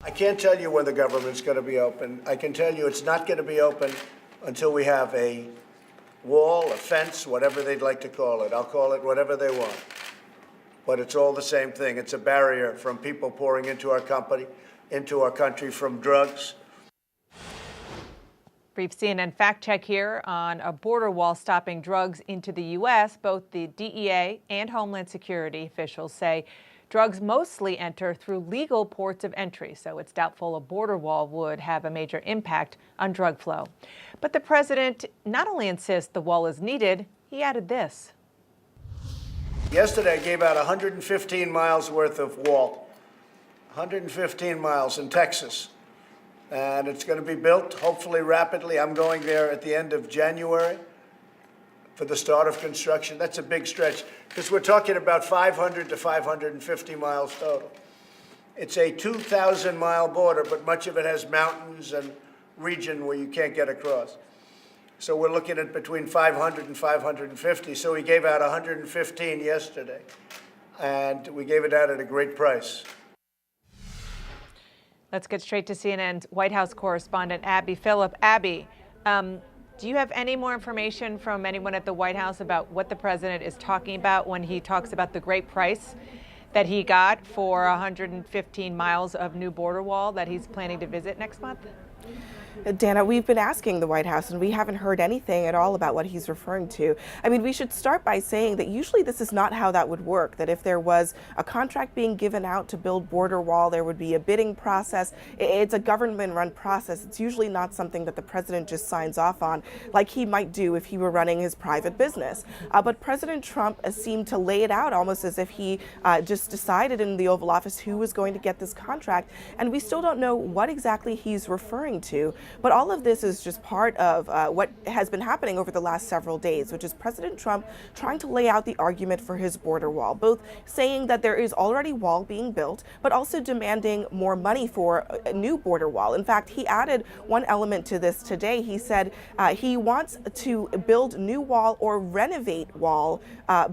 I can't tell you when the government's going to be open. I can tell you it's not going to be open until we have a wall, a fence, whatever they'd like to call it. I'll call it whatever they want. But it's all the same thing. It's a barrier from people pouring into our country from drugs. Brief CNN fact check here on a border wall stopping drugs into the U.S. Both the DEA and Homeland Security officials say drugs mostly enter through legal ports of entry, so it's doubtful a border wall would have a major impact on drug flow. But the president not only insists the wall is needed, he added this. Yesterday, I gave out 115 miles worth of wall, 115 miles in Texas. And it's going to be built, hopefully rapidly. I'm going there at the end of January for the start of construction. That's a big stretch because we're talking about 500 to 550 miles total. It's a 2,000-mile border, but much of it has mountains and region where you can't get across. So we're looking at between 500 and 550. So we gave out 115 yesterday, and we gave it out at a great price. Let's get straight to CNN's White House correspondent, Abby Phillip. Abby, do you have any more information from anyone at the White House about what the president is talking about when he talks about the great price that he got for 115 miles of new border wall that he's planning to visit next month? Dana, we've been asking the White House and we haven't heard anything at all about what he's referring to. I mean, we should start by saying that usually this is not how that would work, that if there was a contract being given out to build border wall, there would be a bidding process. It's a government-run process. It's usually not something that the president just signs off on like he might do if he were running his private business. But President Trump seemed to lay it out almost as if he just decided in the Oval Office who was going to get this contract. And we still don't know what exactly he's referring to. But all of this is just part of what has been happening over the last several days, which is President Trump trying to lay out the argument for his border wall, both saying that there is already wall being built, but also demanding more money for a new border wall. In fact, he added one element to this today. He said he wants to build new wall or renovate wall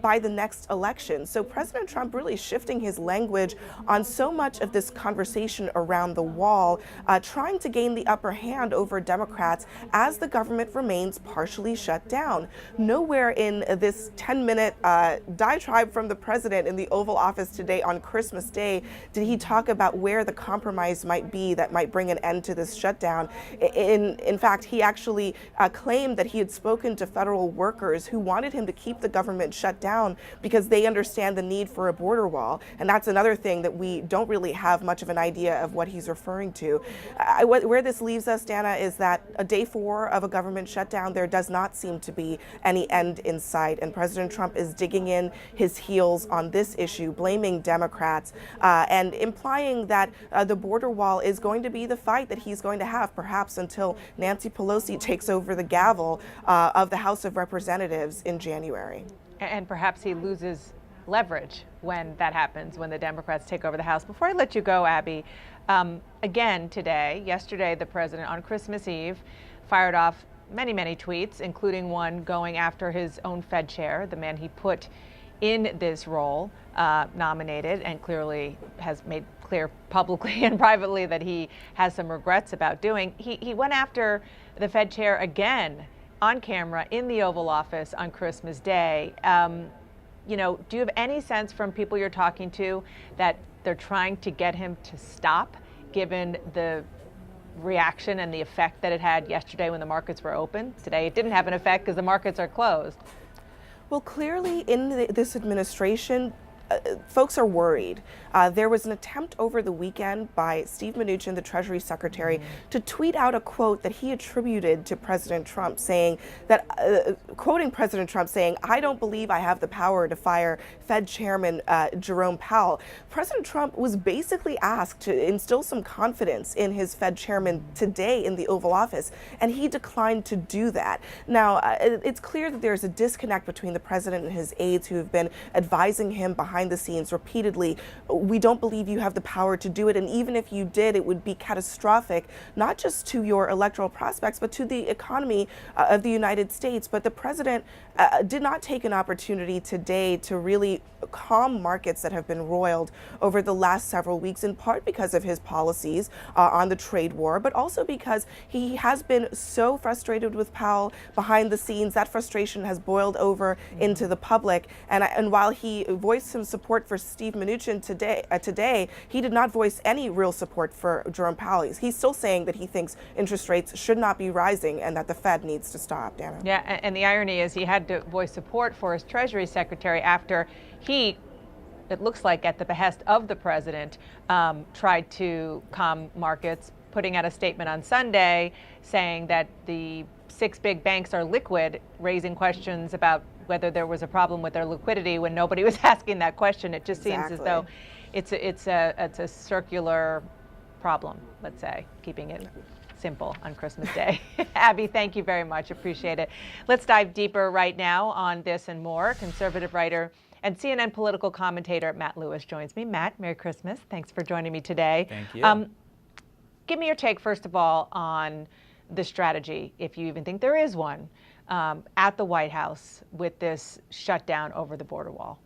by the next election. So President Trump really shifting his language on so much of this conversation around the wall, trying to gain the upper hand over Democrats as the government remains partially shut down. Nowhere in this 10-minute diatribe from the president in the Oval Office today on Christmas Day did he talk about where the compromise might be that might bring an end to this shutdown. In fact, he actually claimed that he had spoken to federal workers who wanted him to keep the government shut down because they understand the need for a border wall. And that's another thing that we don't really have much of an idea of what he's referring to. Where this leaves us, Dana, is that a day 4 of a government shutdown, there does not seem to be any end in sight. And President Trump is digging in his heels on this issue, blaming Democrats and implying that the border wall is going to be the fight that he's going to have, perhaps until Nancy Pelosi takes over the gavel of the House of Representatives in January. And perhaps he loses leverage when that happens, when the Democrats take over the House. Before I let you go, Abby, again yesterday, the president on Christmas Eve fired off many, many tweets, including one going after his own Fed chair, the man he put in this role, nominated, and clearly has made clear publicly and privately that he has some regrets about doing. He went after the Fed chair again on camera in the Oval Office on Christmas Day. Do you have any sense from people you're talking to that they're trying to get him to stop, given the reaction and the effect that it had yesterday when the markets were open? Today it didn't have an effect because the markets are closed. Well, clearly in this administration, folks are worried. There was an attempt over the weekend by Steve Mnuchin, the Treasury Secretary, to tweet out a quote that he attributed to President Trump, saying that, quoting President Trump saying, "I don't believe I have the power to fire Fed Chairman Jerome Powell." President Trump was basically asked to instill some confidence in his Fed chairman today in the Oval Office, and he declined to do that. Now, it's clear that there's a disconnect between the president and his aides who have been advising him behind the scenes repeatedly. We don't believe you have the power to do it, and even if you did, it would be catastrophic, not just to your electoral prospects, but to the economy of the United States. But the president did not take an opportunity today to really calm markets that have been roiled over the last several weeks, in part because of his policies on the trade war, but also because he has been so frustrated with Powell behind the scenes. That frustration has boiled over into the public. And while he voiced some support for Steve Mnuchin today, he did not voice any real support for Jerome Powell. He's still saying that he thinks interest rates should not be rising and that the Fed needs to stop, Dana. Yeah, and the irony is he had to voice support for his Treasury Secretary after he, it looks like at the behest of the president, tried to calm markets, putting out a statement on Sunday saying that the 6 big banks are liquid, raising questions about whether there was a problem with their liquidity when nobody was asking that question. It just seems as though it's a circular problem, let's say, keeping it simple on Christmas Day. Abby, thank you very much. Appreciate it. Let's dive deeper right now on this and more. Conservative writer and CNN political commentator Matt Lewis joins me. Matt, Merry Christmas. Thanks for joining me today. Thank you. Give me your take, first of all, on the strategy, if you even think there is one, at the White House with this shutdown over the border wall.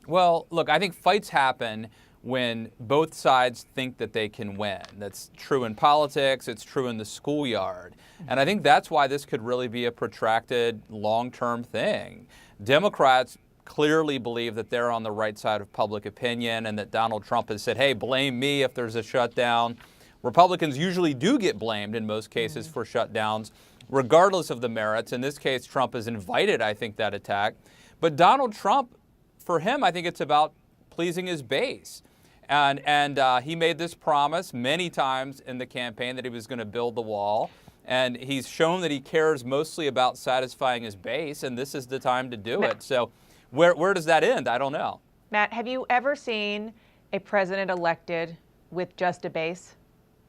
Well, look, I think fights happen when both sides think that they can win. That's true in politics. It's true in the schoolyard. And I think that's why this could really be a protracted, long-term thing. Democrats clearly believe that they're on the right side of public opinion and that Donald Trump has said, hey, blame me if there's a shutdown. Republicans usually do get blamed in most cases for shutdowns, regardless of the merits. In this case, Trump has invited, I think, that attack. But Donald Trump, for him, I think it's about pleasing his base. And he made this promise many times in the campaign that he was going to build the wall. And he's shown that he cares mostly about satisfying his base, and this is the time to do it. So where does that end? I don't know. Matt, have you ever seen a president elected with just a base?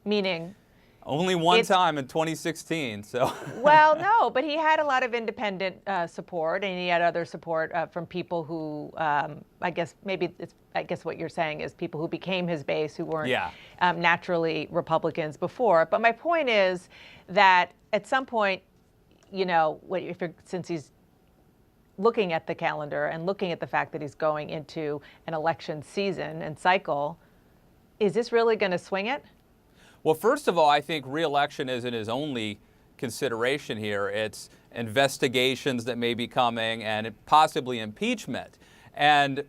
Meaning? Only one time in 2016. So. Well, no, but he had a lot of independent support, and he had other support from people who, I guess what you're saying is people who became his base who weren't naturally Republicans before. But my point is that at some point, since he's looking at the calendar and looking at the fact that he's going into an election season and cycle, is this really going to swing it? Well, first of all, I think re-election isn't his only consideration here. It's investigations that may be coming and possibly impeachment. And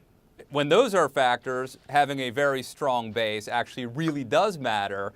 when those are factors, having a very strong base actually really does matter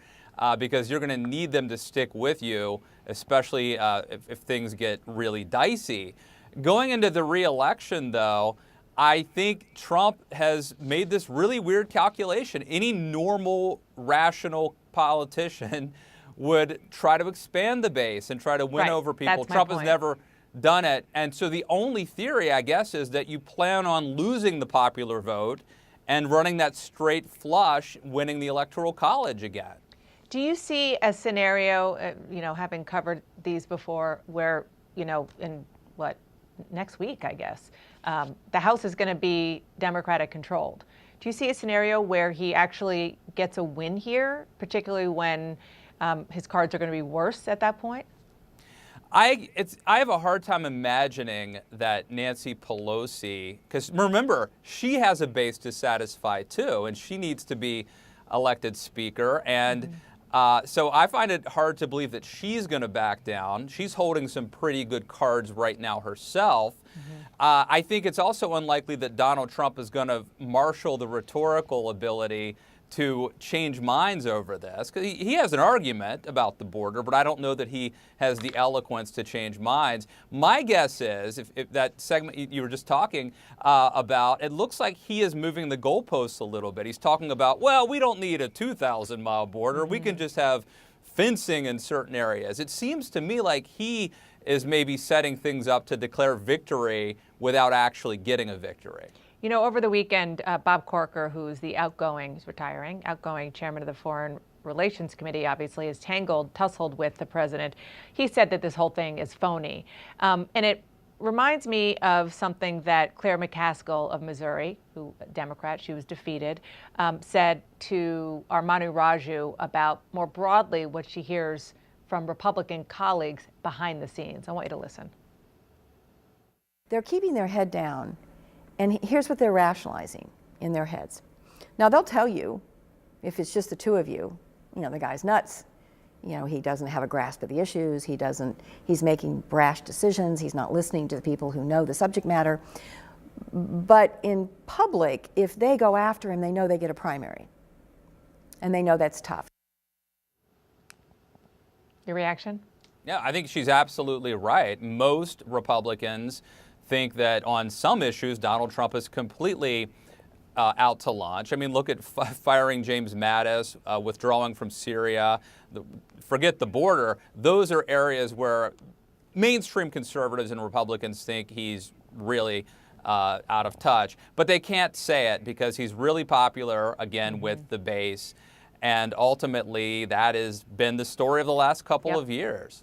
because you're going to need them to stick with you, especially if things get really dicey. Going into the re-election, though, I think Trump has made this really weird calculation. Any normal, rational politician would try to expand the base and try to win over people. Trump has never done it. And so the only theory, I guess, is that you plan on losing the popular vote and running that straight flush, winning the Electoral College again. Do you see a scenario, having covered these before, where, next week, I guess, the House is going to be Democratic controlled. Do you see a scenario where he actually gets a win here, particularly when his cards are going to be worse at that point? I have a hard time imagining that Nancy Pelosi, because remember, she has a base to satisfy too, and she needs to be elected speaker. And so I find it hard to believe that she's going to back down. She's holding some pretty good cards right now herself. I think it's also unlikely that Donald Trump is going to marshal the rhetorical ability to change minds over this. Because he has an argument about the border, but I don't know that he has the eloquence to change minds. My guess is, if that segment you were just talking about, it looks like he is moving the goalposts a little bit. He's talking about, well, we don't need a 2,000-mile border. We can just have fencing in certain areas. It seems to me like he is maybe setting things up to declare victory without actually getting a victory. Over the weekend, Bob Corker, who's he's retiring, outgoing chairman of the Foreign Relations Committee, obviously is tussled with the president. He said that this whole thing is phony. And it reminds me of something that Claire McCaskill of Missouri, who Democrat, she was defeated, said to Armanu Raju about more broadly what she hears from Republican colleagues behind the scenes. I want you to listen. They're keeping their head down And here's what they're rationalizing in their heads. Now, they'll tell you, if it's just the two of you, the guy's nuts. He doesn't have a grasp of the issues. He's making brash decisions. He's not listening to the people who know the subject matter. But in public, if they go after him, they know they get a primary. And they know that's tough. Your reaction? Yeah, I think she's absolutely right. Most Republicans think that on some issues, Donald Trump is completely out to lunch. I mean, look at firing James Mattis, withdrawing from Syria, forget the border. Those are areas where mainstream conservatives and Republicans think he's really out of touch. But they can't say it because he's really popular, again, with the base. And ultimately, that has been the story of the last couple of years.